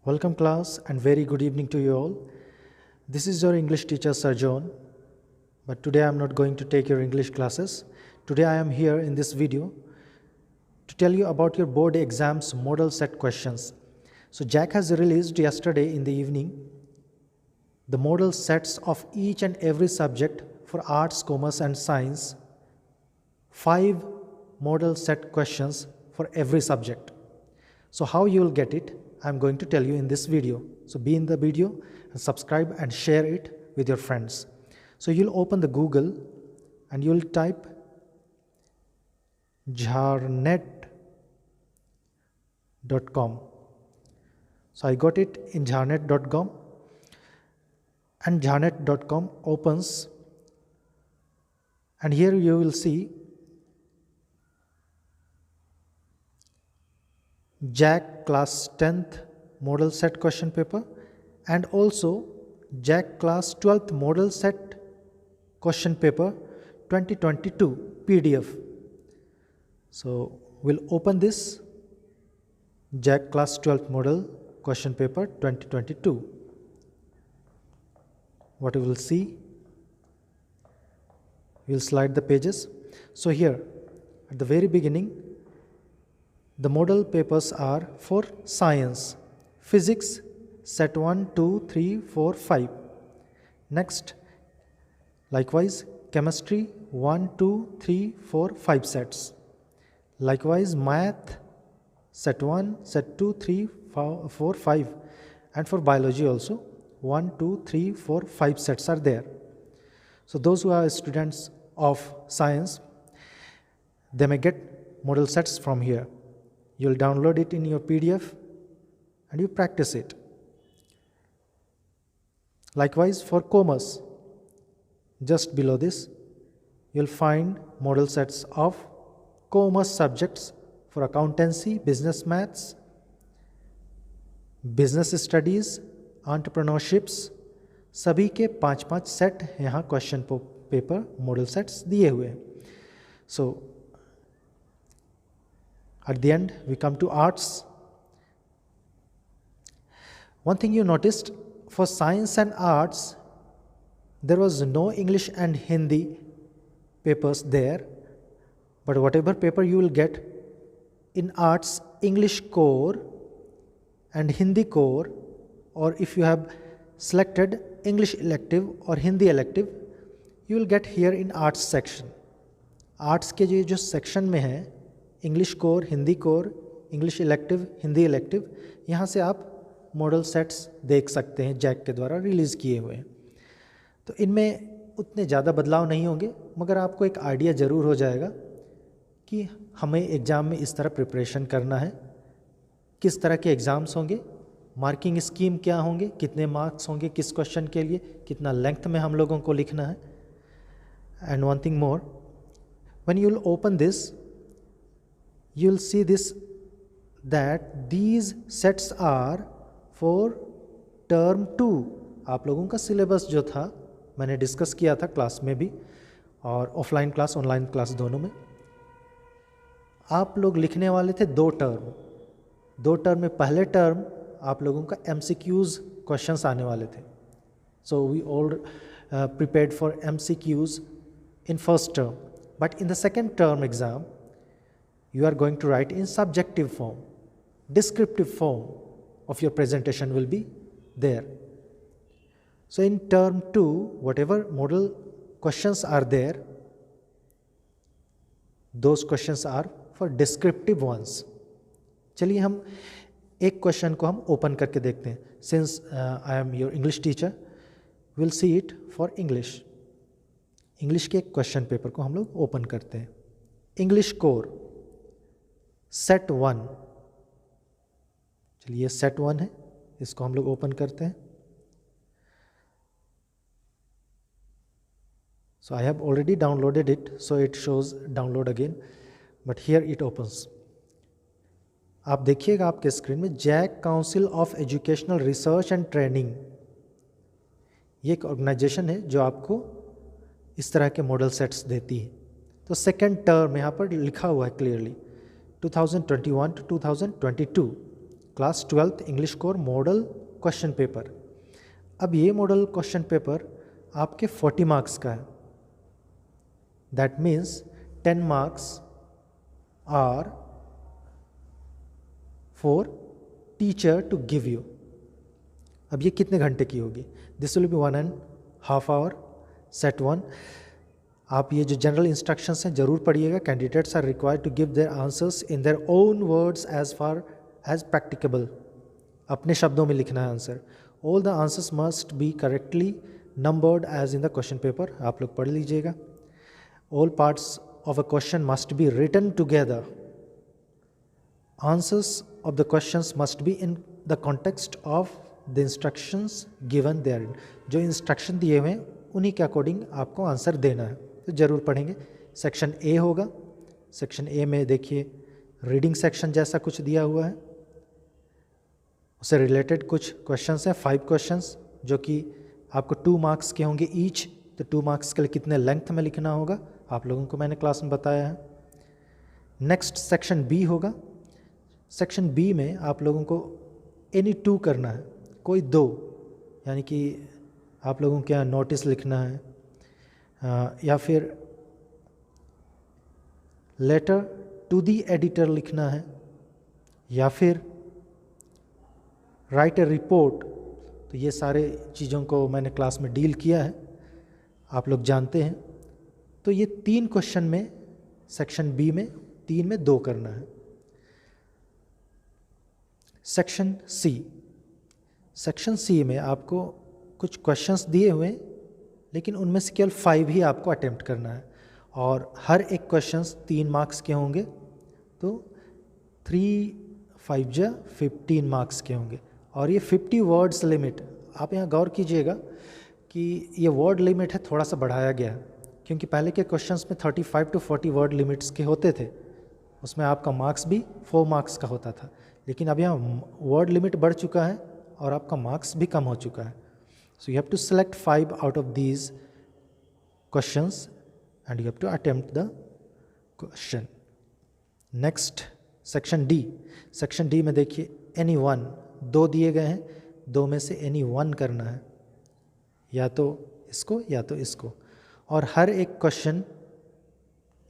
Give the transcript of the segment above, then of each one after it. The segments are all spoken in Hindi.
Welcome class and very good evening to you all. This is your English teacher Sir John, but today I am not going to take your English classes. Today I am here in this video to tell you about your board exams model set questions. So Jack has released yesterday in the evening the model sets of each and every subject for arts, commerce and science. 5 model set questions for every subject. So how you will get it, I am going to tell you in this video. So be in the video and subscribe and share it with your friends. So you'll open the Google and you'll type jharnet.com. So I got it in jharnet.com, and jharnet.com opens, and here you will see Jack class 10th model set question paper and also Jack class 12th model set question paper 2022 PDF. So we'll open this Jack class 12th model question paper 2022. What you will see, we'll slide the pages. So here at the very beginning, the model papers are for science, physics, set 1, 2, 3, 4, 5. Next, likewise, chemistry, 1, 2, 3, 4, 5 sets. Likewise, math, set 1, set 2, 3, 4, 5. And for biology also, 1, 2, 3, 4, 5 sets are there. So those who are students of science, they may get model sets from here. You'll download it in your PDF and you practice it. Likewise for commerce, just below this, you'll find model sets of commerce subjects for accountancy, business maths, business studies, entrepreneurships. सभी के 5-5 सेट यहाँ क्वेश्चन पेपर मॉडल सेट्स दिए हुए हैं. So at the end, we come to arts. One thing you noticed, for science and arts, there was no English and Hindi papers there. But whatever paper you will get in arts, English core and Hindi core, or if you have selected English elective or Hindi elective, you will get here in arts section. Arts के जो section में है, English core, Hindi core, English elective, Hindi elective, यहाँ से आप मॉडल सेट्स देख सकते हैं जैक के द्वारा रिलीज़ किए हुए हैं. तो इनमें उतने ज़्यादा बदलाव नहीं होंगे, मगर आपको एक आइडिया ज़रूर हो जाएगा कि हमें एग्ज़ाम में इस तरह प्रिपरेशन करना है, किस तरह के एग्ज़ाम्स होंगे, मार्किंग स्कीम क्या होंगे, कितने मार्क्स होंगे किस क्वेश्चन के लिए, कितना लेंथ में हम लोगों को लिखना है. And one thing more, when you will open this, you'll see this that these sets are for term 2. आप लोगों का सिलेबस जो था मैंने डिस्कस किया था क्लास में भी, और ऑफलाइन क्लास ऑनलाइन क्लास दोनों में. आप लोग लिखने वाले थे 2 टर्म. 2 टर्म में पहले टर्म आप लोगों का MCQs क्वेश्चंस आने वाले थे. So we all prepared for MCQs in first term, but in the second term exam you are going to write in subjective form. Descriptive form of your presentation will be there. So in term 2, whatever model questions are there, those questions are for descriptive ones. चलिए हम एक क्वेश्चन को हम ओपन करके देखते हैं. Since I am your English teacher, we'll see it for English. English के क्वेश्चन पेपर को हम लोग ओपन करते हैं. English core set 1. चलिए सेट 1 है, इसको हम लोग ओपन करते हैं. So I have already downloaded it, so it shows download again, but here it opens. आप देखिएगा आपके स्क्रीन में JAC council of educational research and training, ये एक ऑर्गेनाइजेशन है जो आपको इस तरह के मॉडल सेट्स देती है. तो सेकेंड टर्म यहाँ पर लिखा हुआ है clearly 2021 to 2022. Class 12th English core model question paper. अब ये मॉडल क्वेश्चन पेपर आपके 40 मार्क्स का है। That means 10 marks are for teacher to give you. अब ये कितने घंटे की होगी? This will be 1.5 hour set 1। आप ये जो जनरल इंस्ट्रक्शंस हैं ज़रूर पढ़िएगा। Candidates are required to give their answers in their own words as far as practicable. अपने शब्दों में लिखना है answer. All the answers must be correctly numbered as in the question paper. आप लोग पढ़ लीजिएगा। All parts of a question must be written together. Answers of the questions must be in the context of the instructions given there. जो इंस्ट्रक्शन दिए हुए हैं उन्हीं के अकॉर्डिंग आपको आंसर देना है, तो ज़रूर पढ़ेंगे। सेक्शन ए होगा। सेक्शन ए में देखिए रीडिंग सेक्शन जैसा कुछ दिया हुआ है, उससे रिलेटेड कुछ क्वेश्चंस हैं, 5 क्वेश्चंस जो कि आपको 2 मार्क्स के होंगे ईच। तो 2 मार्क्स के लिए कितने लेंथ में लिखना होगा आप लोगों को मैंने क्लास में बताया है। नेक्स्ट सेक्शन बी होगा। सेक्शन बी में आप लोगों को एनी 2 करना है, कोई 2, यानी कि आप लोगों के यहाँ नोटिस लिखना है या फिर लेटर टू दी एडिटर लिखना है या फिर राइट ए रिपोर्ट। तो ये सारे चीज़ों को मैंने क्लास में डील किया है, आप लोग जानते हैं। तो ये 3 क्वेश्चन में सेक्शन बी में 3 में 2 करना है। Section C. सेक्शन सी में आपको कुछ क्वेश्चंस दिए हुए हैं, लेकिन उनमें से केवल 5 ही आपको अटेम्प्ट करना है और हर एक क्वेश्चंस 3 मार्क्स के होंगे। तो 3 5 जा 15 मार्क्स के होंगे। और ये 50 वर्ड्स लिमिट, आप यहाँ गौर कीजिएगा कि ये वर्ड लिमिट है थोड़ा सा बढ़ाया गया है, क्योंकि पहले के क्वेश्चंस में 35 to 40 वर्ड लिमिट्स के होते थे। उसमें आपका मार्क्स भी 4 मार्क्स का होता था, लेकिन अब यहाँ वर्ड लिमिट बढ़ चुका है और आपका मार्क्स भी कम हो चुका है। So you have to select 5 out of these questions and you have to attempt the question. Next, section D. Section D में देखिए any one, 2 दिए गए हैं, 2 में से any one करना है, या तो इसको या तो इसको। और हर एक क्वेश्चन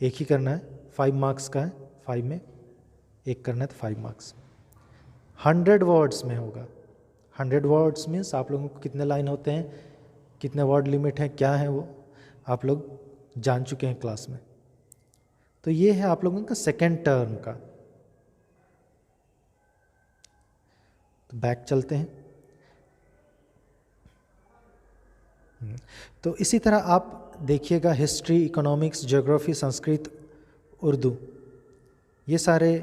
एक ही करना है, 5 मार्क्स का है, 5 में एक करना है तो 5 मार्क्स। 100 वर्ड्स में होगा। 100 वर्ड्स मीन्स आप लोगों को कितने लाइन होते हैं, कितने वर्ड लिमिट है, क्या है वो आप लोग जान चुके हैं क्लास में। तो ये है आप लोगों का सेकेंड टर्म का। तो बैक चलते हैं। तो इसी तरह आप देखिएगा history, economics, geography, Sanskrit, Urdu, ये सारे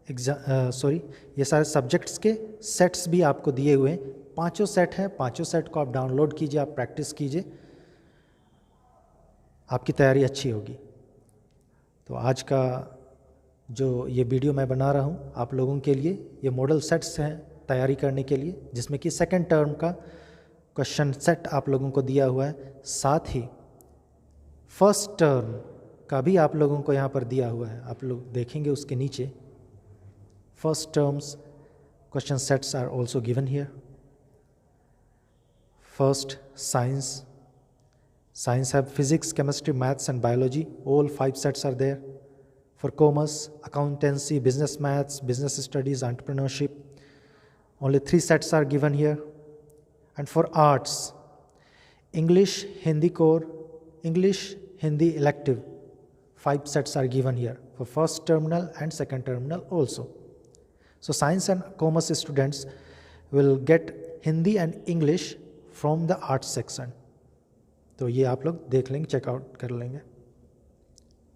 ये सारे सब्जेक्ट्स के सेट्स भी आपको दिए हुए हैं। 5 सेट हैं, 5 सेट को आप डाउनलोड कीजिए, आप प्रैक्टिस कीजिए, आपकी तैयारी अच्छी होगी। तो आज का जो ये वीडियो मैं बना रहा हूँ आप लोगों के लिए, ये मॉडल सेट्स हैं तैयारी करने के लिए, जिसमें कि सेकेंड टर्म का क्वेश्चन सेट आप लोगों को दिया हुआ है। साथ ही फर्स्ट टर्म का भी आप लोगों को यहाँ पर दिया हुआ है, आप लोग देखेंगे उसके नीचे। First terms question sets are also given here. First, science. Science have physics, chemistry, maths and biology. All 5 sets are there. For commerce, accountancy, business maths, business studies, entrepreneurship, only 3 sets are given here. And for arts, English, Hindi core, English, Hindi elective, 5 sets are given here for first terminal and second terminal also. So science and commerce students will get Hindi and English from the arts section. तो ये आप लोग देख लेंगे, चेकआउट कर लेंगे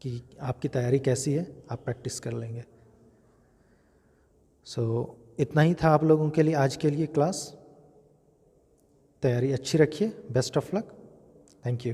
कि आपकी तैयारी कैसी है, आप प्रैक्टिस कर लेंगे। सो इतना ही था आप लोगों के लिए आज के लिए क्लास। तैयारी अच्छी रखिए, best of luck, thank you.